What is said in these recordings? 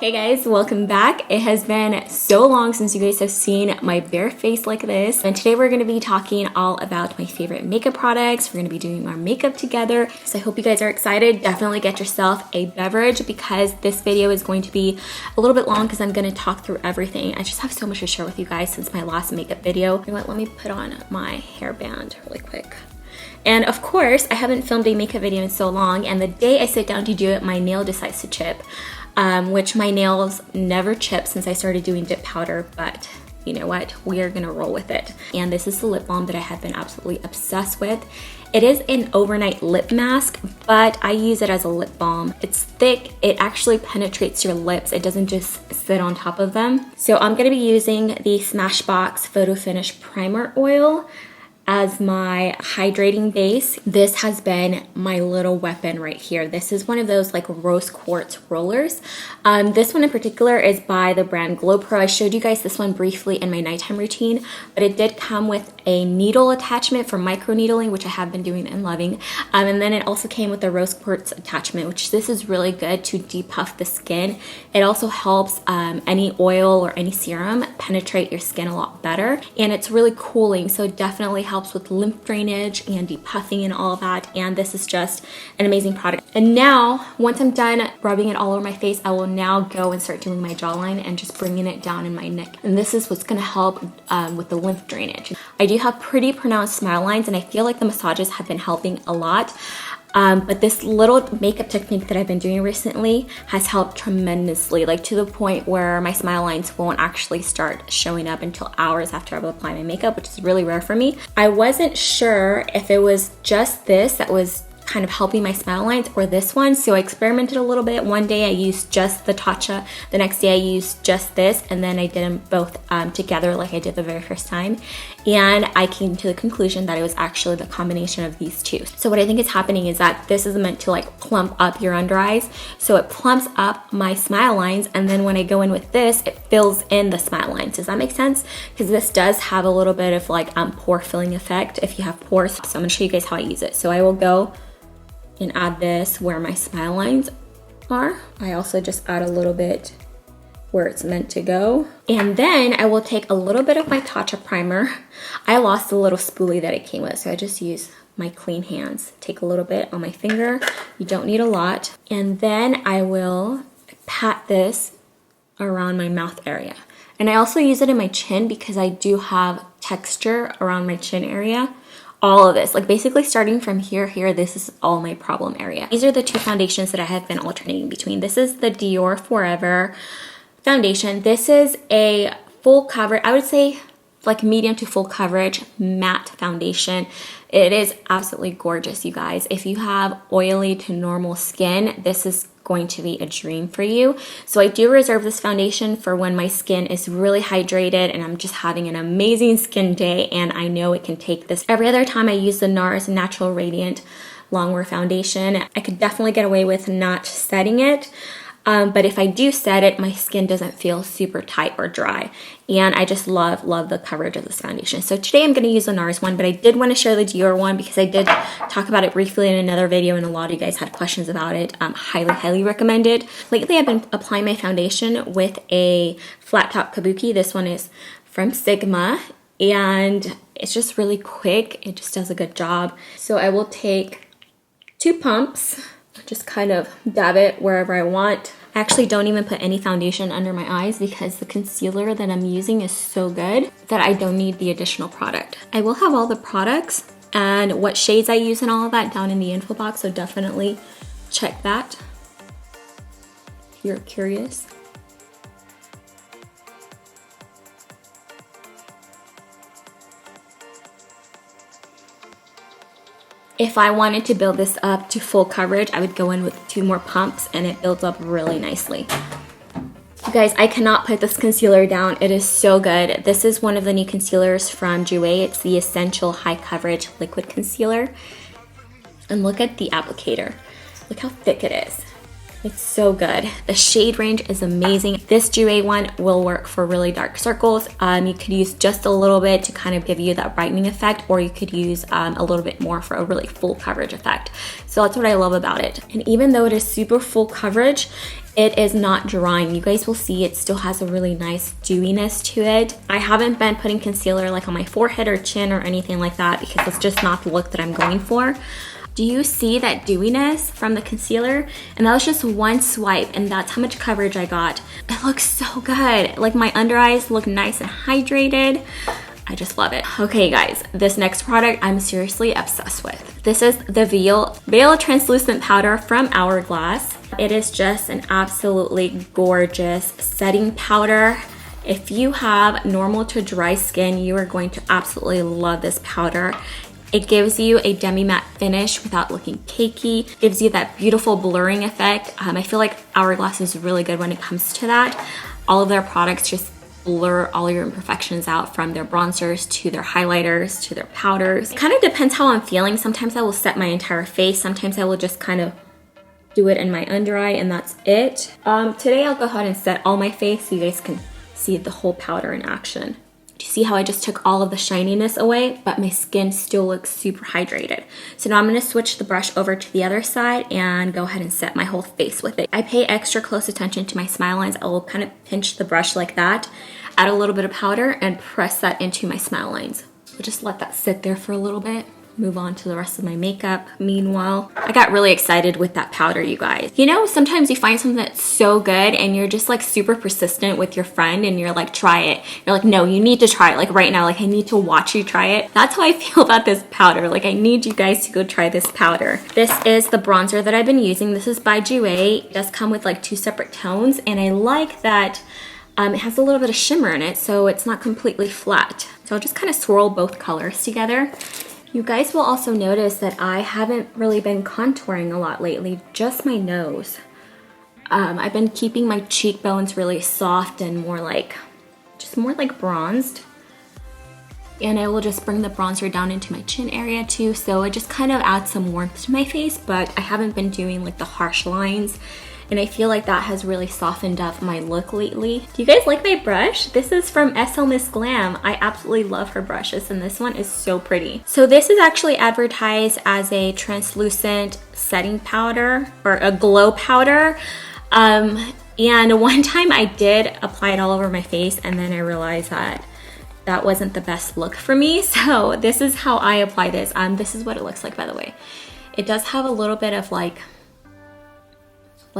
Hey guys, welcome back. It has been so long since you guys have seen my bare face like this. And today we're going to be talking all about my favorite makeup products. We're going to be doing our makeup together. So I hope you guys are excited. Definitely get yourself a beverage because this video is going to be a little bit long because I'm going to talk through everything. I just have so much to share with you guys since my last makeup video. You know what, let me put on my hairband really quick. And of course, I haven't filmed a makeup video in so long, and the day I sit down to do it, my nail decides to chip. Which my nails never chip since I started doing dip powder, but you know what, we are gonna roll with it. And this is the lip balm that I have been absolutely obsessed with. It is an overnight lip mask, but I use it as a lip balm. It's thick, it actually penetrates your lips. It doesn't just sit on top of them. So I'm gonna be using the Smashbox Photo Finish Primer Oil as my hydrating base. This has been my little weapon right here. This is one of those like rose quartz rollers. This one in particular is by the brand Glow Pro. I showed you guys this one briefly in my nighttime routine, but it did come with a needle attachment for micro needling, which I have been doing and loving. And then it also came with a rose quartz attachment, which this is really good to depuff the skin. It also helps any oil or any serum penetrate your skin a lot better. And it's really cooling, so it definitely helps with lymph drainage and depuffing and all of that. And this is just an amazing product. And now, once I'm done rubbing it all over my face, I will now go and start doing my jawline and just bringing it down in my neck. And this is what's gonna help with the lymph drainage. I do have pretty pronounced smile lines, and I feel like the massages have been helping a lot. But this little makeup technique that I've been doing recently has helped tremendously, like to the point where my smile lines won't actually start showing up until hours after I've applied my makeup, which is really rare for me. I wasn't sure if it was just this that was kind of helping my smile lines or this one, so I experimented a little bit. One day I used just the Tatcha, the next day I used just this, and then I did them both together like I did the very first time, and I came to the conclusion that it was actually the combination of these two. So what I think is happening is that this is meant to like plump up your under eyes, so it plumps up my smile lines, and then when I go in with this, it fills in the smile lines. Does that make sense? Because this does have a little bit of like pore filling effect if you have pores. So I'm gonna show you guys how I use it. So I will go and add this where my smile lines are. I also just add a little bit where it's meant to go. And then I will take a little bit of my Tatcha primer. I lost the little spoolie that it came with, so I just use my clean hands. Take a little bit on my finger. You don't need a lot. And then I will pat this around my mouth area. And I also use it in my chin because I do have texture around my chin area. All of this, like basically starting from here, this is all my problem area. These are the two foundations that I have been alternating between. This is the Dior Forever foundation. This is a full coverage, I would say like medium to full coverage matte foundation. It is absolutely gorgeous, you guys. If you have oily to normal skin, this is going to be a dream for you. So I do reserve this foundation for when my skin is really hydrated and I'm just having an amazing skin day, and I know it can take this. Every other time I use the NARS Natural Radiant Longwear Foundation, I could definitely get away with not setting it. But if I do set it, my skin doesn't feel super tight or dry. And I just love the coverage of this foundation. So today I'm going to use the NARS one, but I did want to share the Dior one because I did talk about it briefly in another video and a lot of you guys had questions about it. Highly recommended. Lately I've been applying my foundation with a flat top kabuki. This one is from Sigma and it's just really quick. It just does a good job. So I will take 2 pumps. Just kind of dab it wherever I want. I actually don't even put any foundation under my eyes because the concealer that I'm using is so good that I don't need the additional product. I will have all the products and what shades I use and all of that down in the info box, so definitely check that if you're curious. If I wanted to build this up to full coverage, I would go in with 2 more pumps and it builds up really nicely. You guys, I cannot put this concealer down. It is so good. This is one of the new concealers from GRWM. It's the Essential High Coverage Liquid Concealer. And look at the applicator. Look how thick it is. It's so good. The shade range is amazing. This GRWM one will work for really dark circles. You could use just a little bit to kind of give you that brightening effect, or you could use a little bit more for a really full coverage effect. So that's what I love about it. And even though it is super full coverage, it is not drying. You guys will see it still has a really nice dewiness to it. I haven't been putting concealer like on my forehead or chin or anything like that because it's just not the look that I'm going for. Do you see that dewiness from the concealer? And that was just one swipe, and that's how much coverage I got. It looks so good. Like my under eyes look nice and hydrated. I just love it. Okay guys, this next product I'm seriously obsessed with. This is the Veil Translucent Powder from Hourglass. It is just an absolutely gorgeous setting powder. If you have normal to dry skin, you are going to absolutely love this powder. It gives you a demi-matte finish without looking cakey. Gives you that beautiful blurring effect. I feel like Hourglass is really good when it comes to that. All of their products just blur all your imperfections out, from their bronzers to their highlighters to their powders. It kind of depends how I'm feeling. Sometimes I will set my entire face. Sometimes I will just kind of do it in my under eye and that's it. Today I'll go ahead and set all my face so you guys can see the whole powder in action. Do you see how I just took all of the shininess away, but my skin still looks super hydrated? So now I'm gonna switch the brush over to the other side and go ahead and set my whole face with it. I pay extra close attention to my smile lines. I will kind of pinch the brush like that, add a little bit of powder and press that into my smile lines. So just let that sit there for a little bit. Move on to the rest of my makeup. Meanwhile, I got really excited with that powder, you guys. You know, sometimes you find something that's so good and you're just like super persistent with your friend and you're like, try it. You're like, no, you need to try it. Like right now, like I need to watch you try it. That's how I feel about this powder. Like I need you guys to go try this powder. This is the bronzer that I've been using. This is by Decay. It does come with like 2 separate tones and I like that it has a little bit of shimmer in it, so it's not completely flat. So I'll just kind of swirl both colors together. You guys will also notice that I haven't really been contouring a lot lately, just my nose. I've been keeping my cheekbones really soft and more like bronzed. And I will just bring the bronzer down into my chin area too, so it just kind of adds some warmth to my face, but I haven't been doing like the harsh lines. And I feel like that has really softened up my look lately. Do you guys like my brush? This is from SL Miss Glam. I absolutely love her brushes and this one is so pretty. So this is actually advertised as a translucent setting powder or a glow powder. And one time I did apply it all over my face and then I realized that that wasn't the best look for me. So this is how I apply this. This is what it looks like, by the way. It does have a little bit of like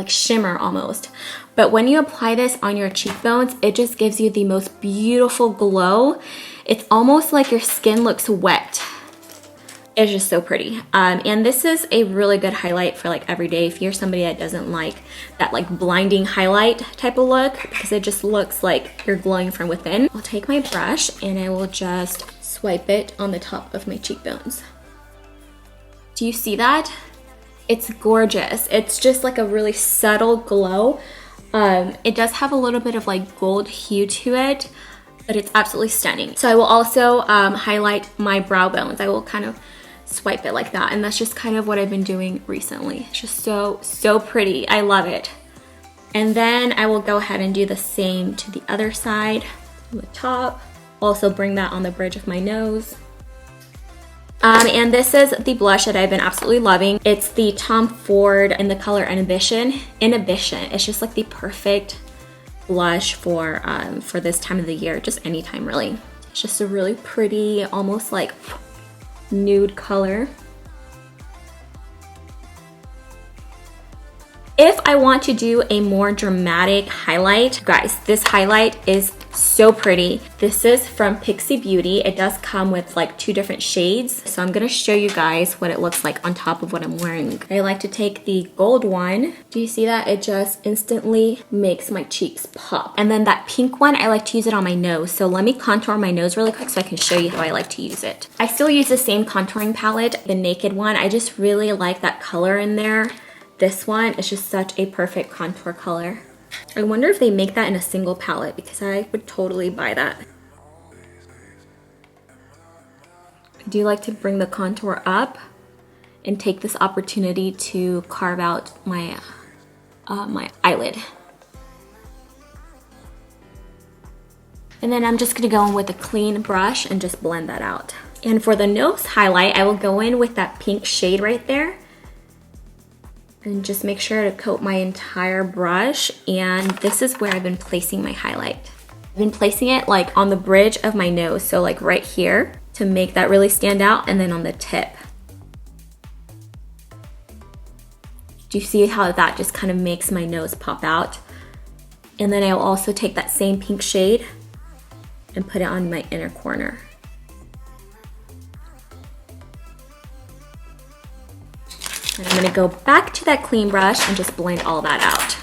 shimmer almost. But when you apply this on your cheekbones, it just gives you the most beautiful glow. It's almost like your skin looks wet. It's just so pretty. And this is a really good highlight for like every day if you're somebody that doesn't like that like blinding highlight type of look, because it just looks like you're glowing from within. I'll take my brush and I will just swipe it on the top of my cheekbones. Do you see that? It's gorgeous. It's just like a really subtle glow. It does have a little bit of like gold hue to it, but it's absolutely stunning. So I will also highlight my brow bones. I will kind of swipe it like that, and that's just kind of what I've been doing recently. It's just so pretty. I love it. And then I will go ahead and do the same to the other side on the top. Also bring that on the bridge of my nose. And this is the blush that I've been absolutely loving. It's the Tom Ford in the color Inhibition. It's just like the perfect blush for this time of the year, just anytime really. It's just a really pretty, almost like nude color. If I want to do a more dramatic highlight, guys, this highlight is so pretty. This is from Pixie Beauty. It does come with like 2 different shades. So I'm gonna show you guys what it looks like on top of what I'm wearing. I like to take the gold one. Do you see that? It just instantly makes my cheeks pop. And then that pink one, I like to use it on my nose. So let me contour my nose really quick so I can show you how I like to use it. I still use the same contouring palette, the Naked one. I just really like that color in there. This one is just such a perfect contour color. I wonder if they make that in a single palette, because I would totally buy that. I do like to bring the contour up and take this opportunity to carve out my my eyelid. And then I'm just gonna go in with a clean brush and just blend that out. And for the nose highlight, I will go in with that pink shade right there. And just make sure to coat my entire brush. And this is where I've been placing my highlight. I've been placing it like on the bridge of my nose, so like right here, to make that really stand out, and then on the tip. Do you see how that just kind of makes my nose pop out? And then I'll also take that same pink shade and put it on my inner corner. And I'm gonna go back to that clean brush and just blend all that out.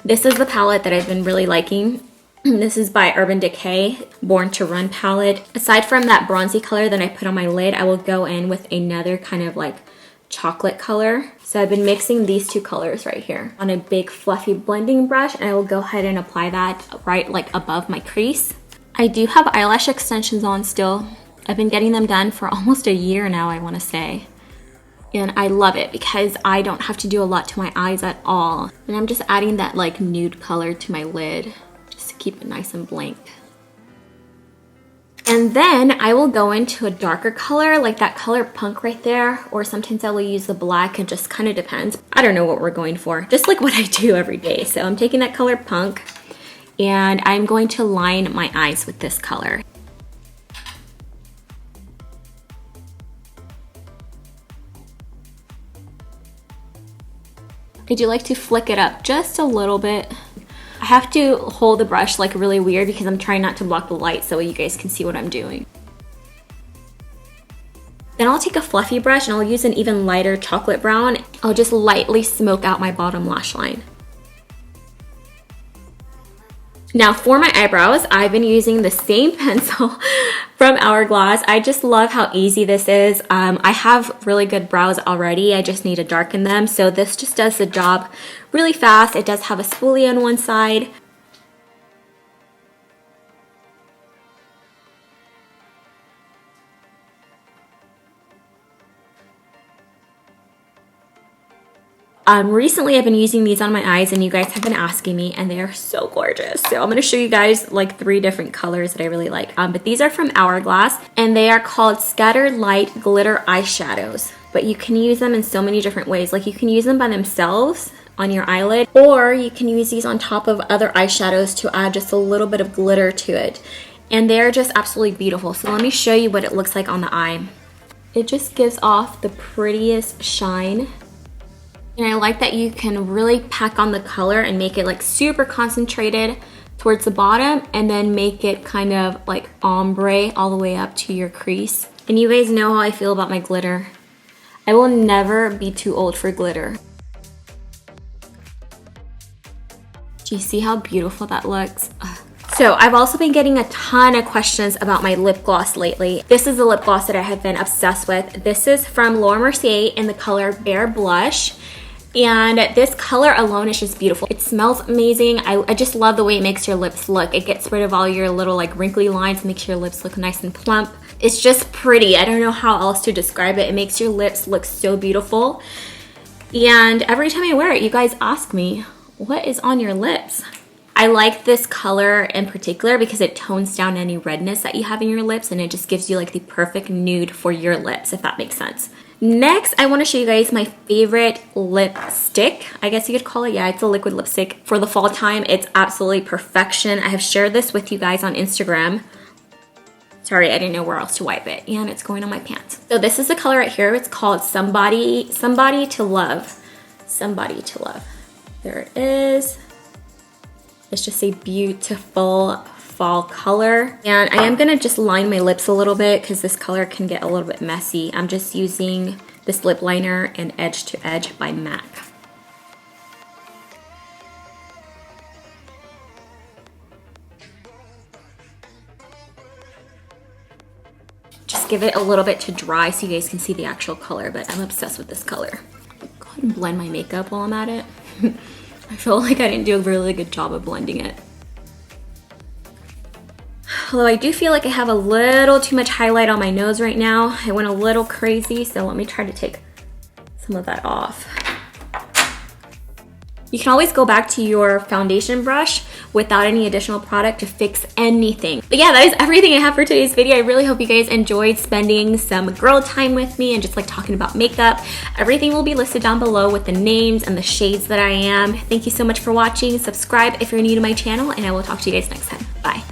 This is the palette that I've been really liking. This is by Urban Decay, Born to Run palette. Aside from that bronzy color that I put on my lid, I will go in with another kind of like chocolate color. So I've been mixing these two colors right here on a big fluffy blending brush, and I will go ahead and apply that right like above my crease. I do have eyelash extensions on still. I've been getting them done for almost a year now, I want to say. And I love it because I don't have to do a lot to my eyes at all. And I'm just adding that like nude color to my lid just to keep it nice and blank. And then I will go into a darker color, like that color Punk right there, or sometimes I will use the black. It just kind of depends. I don't know what we're going for, just like what I do every day. So I'm taking that color Punk and I'm going to line my eyes with this color. I do like to flick it up just a little bit. I have to hold the brush like really weird because I'm trying not to block the light so you guys can see what I'm doing. Then I'll take a fluffy brush and I'll use an even lighter chocolate brown. I'll just lightly smoke out my bottom lash line. Now for my eyebrows, I've been using the same pencil from Hourglass. I just love how easy this is. I have really good brows already. I just need to darken them. So this just does the job really fast. It does have a spoolie on one side. Recently I've been using these on my eyes and you guys have been asking me and they are so gorgeous. So I'm going to show you guys like 3 different colors that I really like. But these are from Hourglass and they are called Scattered Light Glitter Eyeshadows. But you can use them in so many different ways. Like you can use them by themselves on your eyelid, or you can use these on top of other eyeshadows to add just a little bit of glitter to it. And they're just absolutely beautiful. So let me show you what it looks like on the eye. It just gives off the prettiest shine. And I like that you can really pack on the color and make it like super concentrated towards the bottom and then make it kind of like ombre all the way up to your crease. And you guys know how I feel about my glitter. I will never be too old for glitter. Do you see how beautiful that looks? Ugh. So I've also been getting a ton of questions about my lip gloss lately. This is the lip gloss that I have been obsessed with. This is from Laura Mercier in the color Bare Blush. And this color alone is just beautiful. It smells amazing. I just love the way it makes your lips look. It gets rid of all your little like wrinkly lines, makes your lips look nice and plump. It's just pretty. I don't know how else to describe it. It makes your lips look so beautiful. And every time I wear it, you guys ask me, what is on your lips? I like this color in particular because it tones down any redness that you have in your lips and it just gives you like the perfect nude for your lips, if that makes sense. Next, I want to show you guys my favorite lipstick. I guess you could call it. Yeah, it's a liquid lipstick for the fall time. It's absolutely perfection. I have shared this with you guys on Instagram. Sorry, I didn't know where else to wipe it. And it's going on my pants. So this is the color right here. It's called Somebody to Love. Somebody to Love. There it is. It's just a beautiful fall color. And I am gonna just line my lips a little bit because this color can get a little bit messy. I'm just using this lip liner and Edge to Edge by MAC. Just give it a little bit to dry so you guys can see the actual color, but I'm obsessed with this color. Go ahead and blend my makeup while I'm at it. I feel like I didn't do a really good job of blending it. Although I do feel like I have a little too much highlight on my nose right now. I went a little crazy, so let me try to take some of that off. You can always go back to your foundation brush without any additional product to fix anything. But yeah, that is everything I have for today's video. I really hope you guys enjoyed spending some girl time with me and just like talking about makeup. Everything will be listed down below with the names and the shades that I am. Thank you so much for watching. Subscribe if you're new to my channel, and I will talk to you guys next time. Bye.